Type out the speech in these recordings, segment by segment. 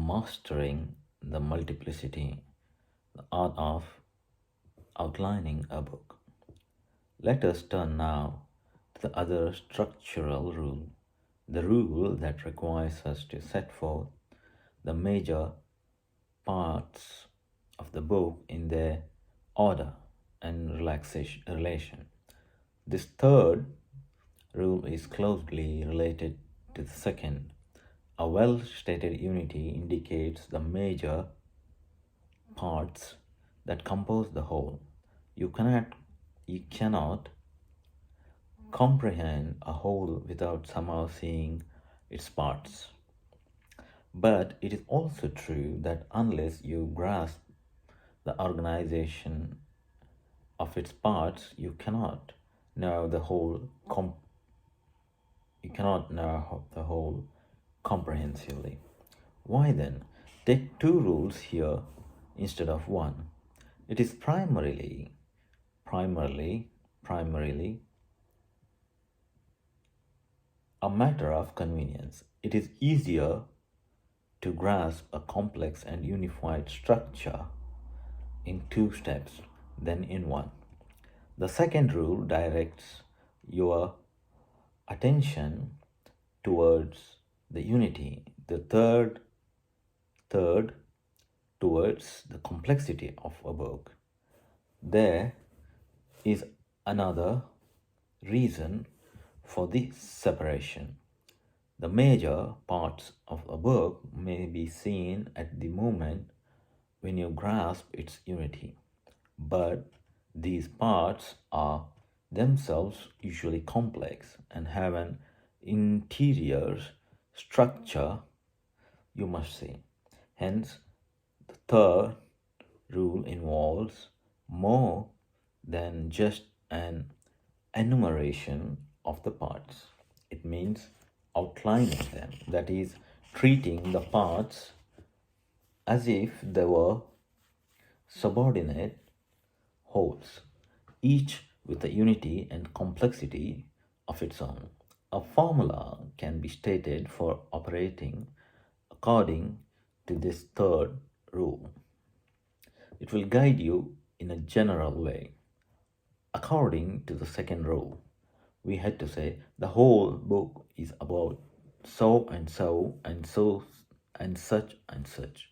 Mastering the Multiplicity, the art of outlining a book. Let us turn now to the other structural rule, the rule that requires us to set forth the major parts of the book in their order and relation. This third rule is closely related to the second. A well stated unity indicates the major parts that compose the whole. You cannot comprehend a whole without somehow seeing its parts. But it is also true that unless you grasp the organization of its parts, you cannot know the whole comprehensively. Why then take two rules here instead of one? It is primarily a matter of convenience. It is easier to grasp a complex and unified structure in two steps than in one. The second rule directs your attention towards the unity. The third towards the complexity of a book. There is another reason for this separation. The major parts of a book may be seen at the moment when you grasp its unity, but these parts are themselves usually complex and have an interior structure, you must say. Hence, the third rule involves more than just an enumeration of the parts. It means outlining them, that is, treating the parts as if they were subordinate wholes, each with a unity and complexity of its own. A formula can be stated for operating according to this third rule. It will guide you in a general way. According to the second rule, we had to say the whole book is about so and so and so and such and such.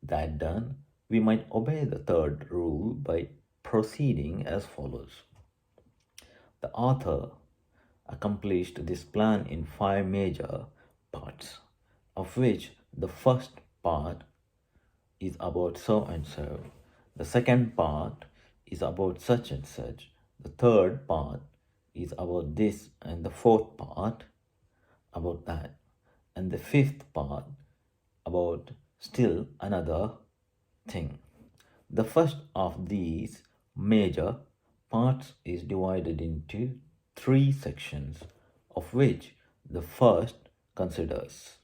That done, we might obey the third rule by proceeding as follows. The author accomplished this plan in 5 major parts, of which the first part is about so and so, the second part is about such and such, the third part is about this, and the fourth part about that, and the fifth part about still another thing. The first of these major parts is divided into 3 sections, of which the first considers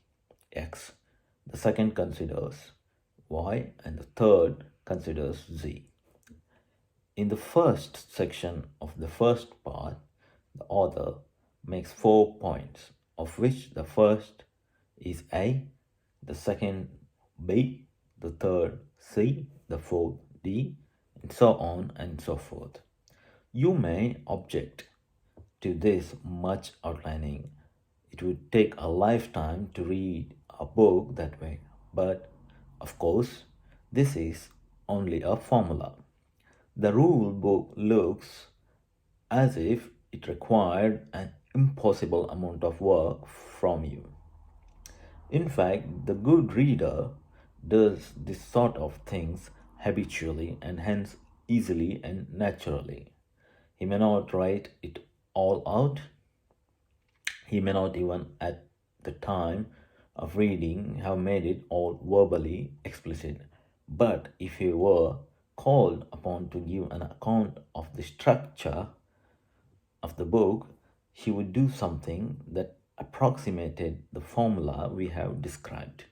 X, the second considers Y, and the third considers Z. In the first section of the first part, the author makes 4 points, of which the first is A, the second B, the third C, the fourth D, and so on and so forth. You may object to this much outlining. It would take a lifetime to read a book that way, but of course, this is only a formula. The rule book looks as if it required an impossible amount of work from you. In fact, the good reader does this sort of things habitually and hence easily and naturally. He may not write it all out. He may not even at the time of reading have made it all verbally explicit. But if he were called upon to give an account of the structure of the book, he would do something that approximated the formula we have described.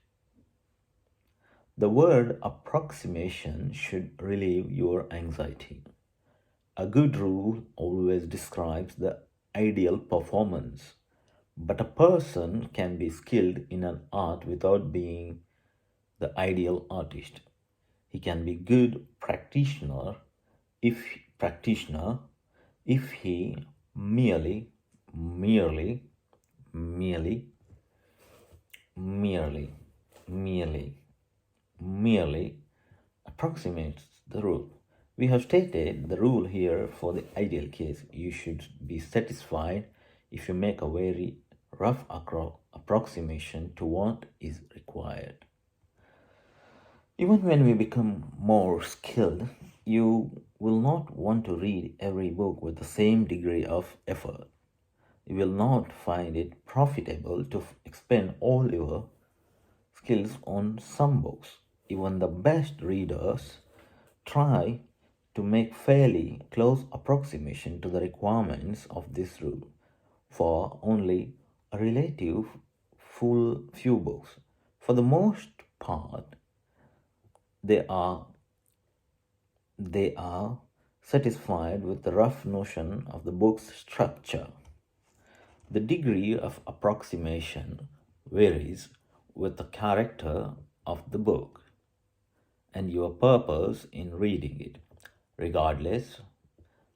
The word approximation should relieve your anxiety. A good rule always describes the ideal performance, but a person can be skilled in an art without being the ideal artist. He can be good if practitioner if he merely, merely, merely, merely, merely approximates the rule. We have stated the rule here for the ideal case. You should be satisfied if you make a very rough approximation to what is required. Even when we become more skilled, you will not want to read every book with the same degree of effort. You will not find it profitable to expend all your skills on some books. Even the best readers try to make fairly close approximation to the requirements of this rule for only a relative full few books. For the most part, they are satisfied with the rough notion of the book's structure. The degree of approximation varies with the character of the book and your purpose in reading it. Regardless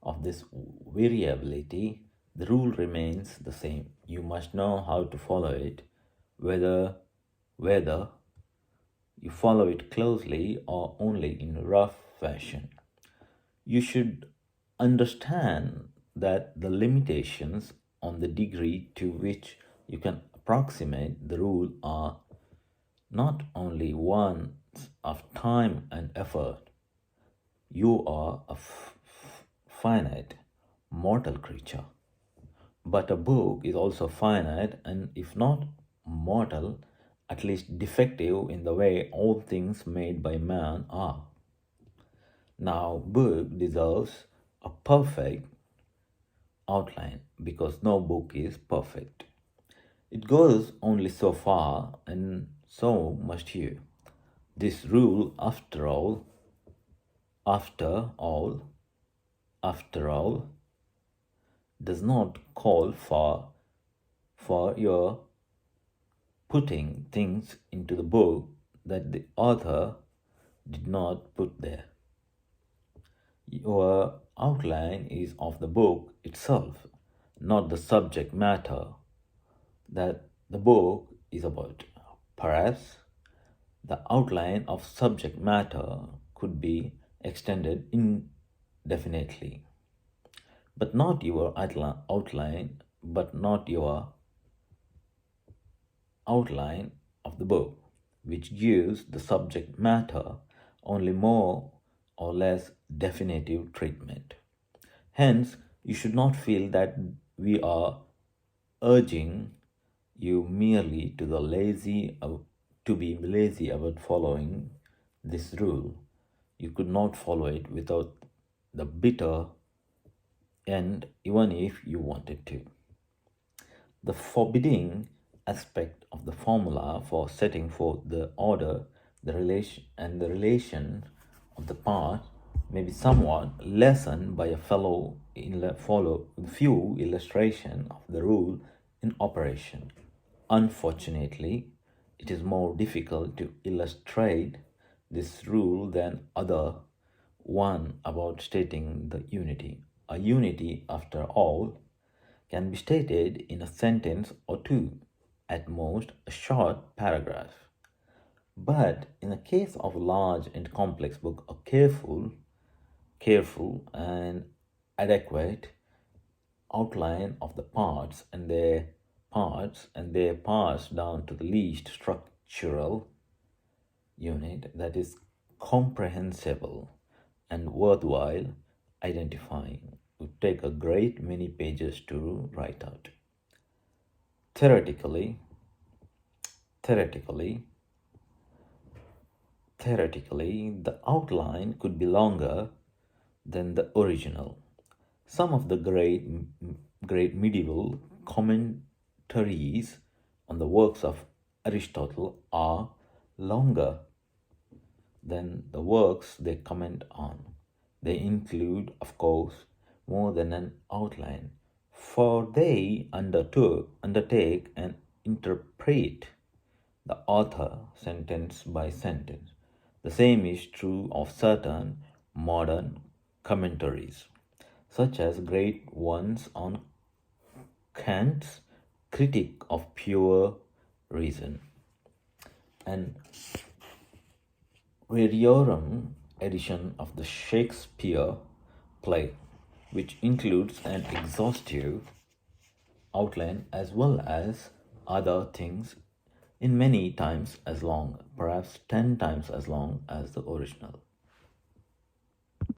of this variability, the rule remains the same. You must know how to follow it, whether you follow it closely or only in a rough fashion. You should understand that the limitations on the degree to which you can approximate the rule are not only ones of time and effort. You are a finite, mortal creature. But a book is also finite and, if not mortal, at least defective in the way all things made by man are. Now, book deserves a perfect outline because no book is perfect. It goes only so far, and so must you. This rule, after all, does not call for your putting things into the book that the author did not put there. Your outline is of the book itself, not the subject matter that the book is about. Perhaps the outline of subject matter could be extended indefinitely, but not your outline of the book, which gives the subject matter only more or less definitive treatment. Hence, you should not feel that we are urging you merely to be lazy about following this rule. You could not follow it without the bitter end, even if you wanted to. The forbidding aspect of the formula for setting forth the order, the relation of the parts may be somewhat lessened by a few illustration of the rule in operation. Unfortunately, it is more difficult to illustrate this rule than other one about stating the unity. A unity, after all, can be stated in a sentence or two, at most a short paragraph. But in the case of a large and complex book, a careful and adequate outline of the parts and their parts down to the least structural unit that is comprehensible and worthwhile identifying would take a great many pages to write out. Theoretically, the outline could be longer than the original. Some of the great medieval commentaries on the works of Aristotle are longer than the works they comment on. They include, of course, more than an outline, for they undertake and interpret the author sentence by sentence. The same is true of certain modern commentaries, such as great ones on Kant's Critique of Pure Reason and Variorum edition of the Shakespeare play, which includes an exhaustive outline as well as other things in many times as long, perhaps 10 times as long as the original.